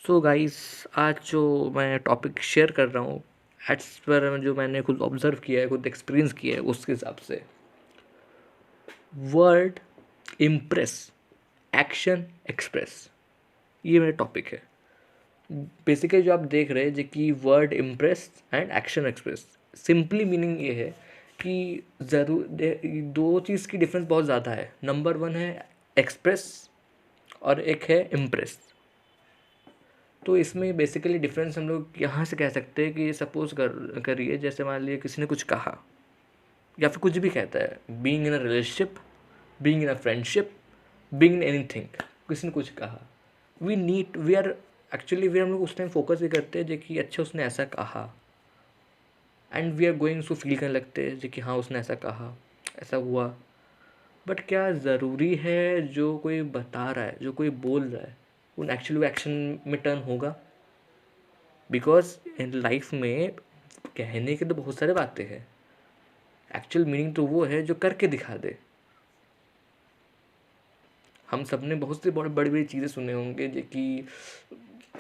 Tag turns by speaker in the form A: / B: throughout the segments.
A: So guys, आज जो मैं टॉपिक शेयर कर रहा हूँ एज पर जो मैंने खुद ऑब्जर्व किया है, खुद एक्सपीरियंस किया है, उसके हिसाब से वर्ड इम्प्रेस, एक्शन एक्सप्रेस, ये मेरा टॉपिक है। बेसिकली जो आप देख रहे हैं जो कि word impress and action express, simply meaning ये है कि ज़रूर दो चीज़ की डिफरेंस बहुत ज़्यादा है। नंबर वन है एक्सप्रेस और एक है इम्प्रेस। तो इसमें बेसिकली डिफरेंस हम लोग यहाँ से कह सकते हैं कि सपोज करिए जैसे मान लीजिए किसी ने कुछ कहा या फिर कुछ भी कहता है, being in a relationship, being in a friendship, being in anything, किसी ने कुछ कहा, वी हम लोग उस टाइम फोकस भी करते हैं जो कि अच्छा उसने ऐसा कहा, and we are going to feel करने लगते हैं जो कि हाँ उसने ऐसा कहा, ऐसा हुआ। बट क्या ज़रूरी है जो कोई बता रहा है, जो कोई बोल रहा है, उन एक्चुअली एक्शन में टर्न होगा? बिकॉज इन लाइफ में कहने के तो बहुत सारे बातें हैं, एक्चुअल मीनिंग तो वो है जो करके दिखा दे। हम सब ने बहुत सी बड़ी बड़ी बड़ी चीज़ें सुने होंगे जो कि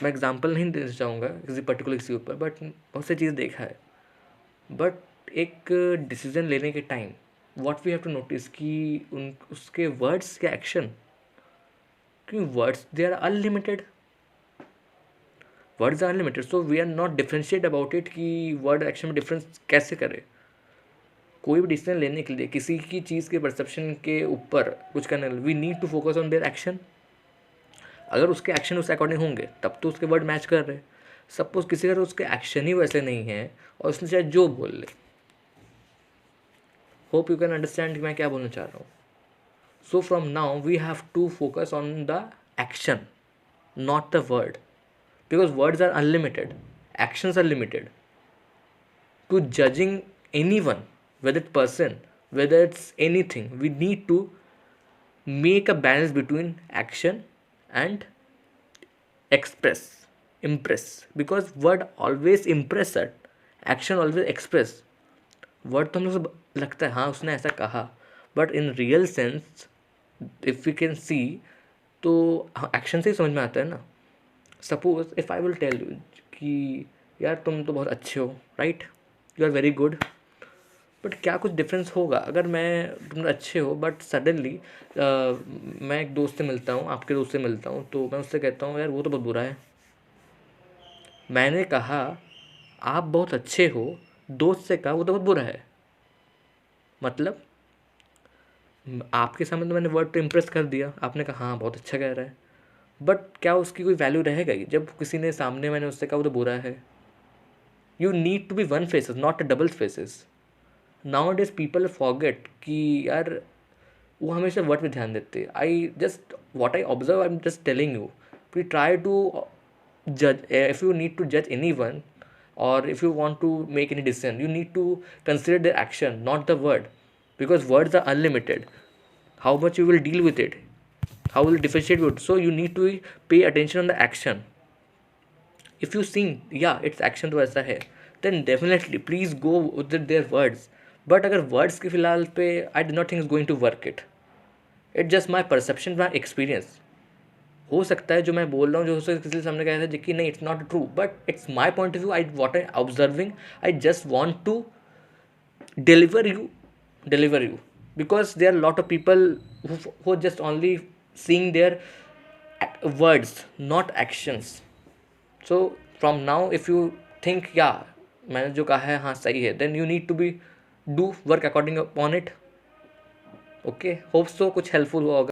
A: मैं एग्जांपल नहीं देना चाहूँगा किसी पर्टिकुलर किसी ऊपर, बट बहुत सी चीज़ें देखा है। बट एक डिसीजन लेने के time what we have to notice कि उन उसके वर्ड्स के एक्शन, क्योंकि words they are unlimited, words are unlimited, so we are not differentiate about it कि वर्ड एक्शन में डिफरेंस कैसे करें। कोई भी डिसीजन लेने के लिए किसी की चीज़ के परसेप्शन के ऊपर कुछ करने के लिए we need to focus on their action. अगर उसके एक्शन उस अकॉर्डिंग होंगे तब तो उसके वर्ड मैच कर रहे। सपोज किसी का उसके एक्शन ही वैसे नहीं है और उसने चाहे जो बोल ले। होप यू कैन अंडरस्टैंड कि मैं क्या बोलना चाह रहा हूँ। So from now we have to focus on the action, not the word, because words are unlimited, actions are limited. To judging anyone, whether it's person, whether it's anything, we need to make a balance between action and express, impress, because word always impress it, action always express. Word तो हम लोग को लगता है हाँ उसने ऐसा कहा, but in real sense if we can see तो एक्शन से ही समझ में आता है ना। Suppose if I will tell you कि यार तुम तो बहुत अच्छे हो, right, you are very good, but क्या कुछ डिफरेंस होगा अगर मैं तुम अच्छे हो बट सडनली मैं एक दोस्त से मिलता हूँ, आपके दोस्त से मिलता हूँ, तो मैं उससे कहता हूँ यार वो तो बहुत बुरा है। मैंने कहा आप बहुत अच्छे हो, दोस्त से कहा वो तो बहुत बुरा है। मतलब आपके सामने तो मैंने वर्ड तो इम्प्रेस कर दिया, आपने कहा हाँ बहुत अच्छा कह रहा है, बट क्या उसकी कोई वैल्यू रहेगा ही जब किसी ने सामने मैंने उससे कहा वो तो बुरा है? You need to be one faces, not a double faces. Now days people forget कि यार वो हमेशा वर्ड पे ध्यान देते। I just what I observe, I am just telling you, we try to जज, इफ यू नीड टू जज any one or if you want to make any decision, you need to consider the action, not the word, because words are unlimited. How much you will deal with it, how will differentiate it, so you need to pay attention on the action. If you think yeah it's action तो ऐसा है, then definitely please go with their words. But अगर words के फिलहाल पे I do not think it's going to work it. It's just my perception, my experience. हो सकता है जो मैं बोल रहा हूँ जो उससे किसी सामने कहा था कि नहीं it's not true, but it's my point of view, I what I observing, I just want to deliver you because there are a lot of people who just only seeing their words, not actions. So from now if you think yeah मैंने जो कहा है हाँ सही है, then you need to be do work according upon it. Okay, hope so कुछ helpful हुआ होगा।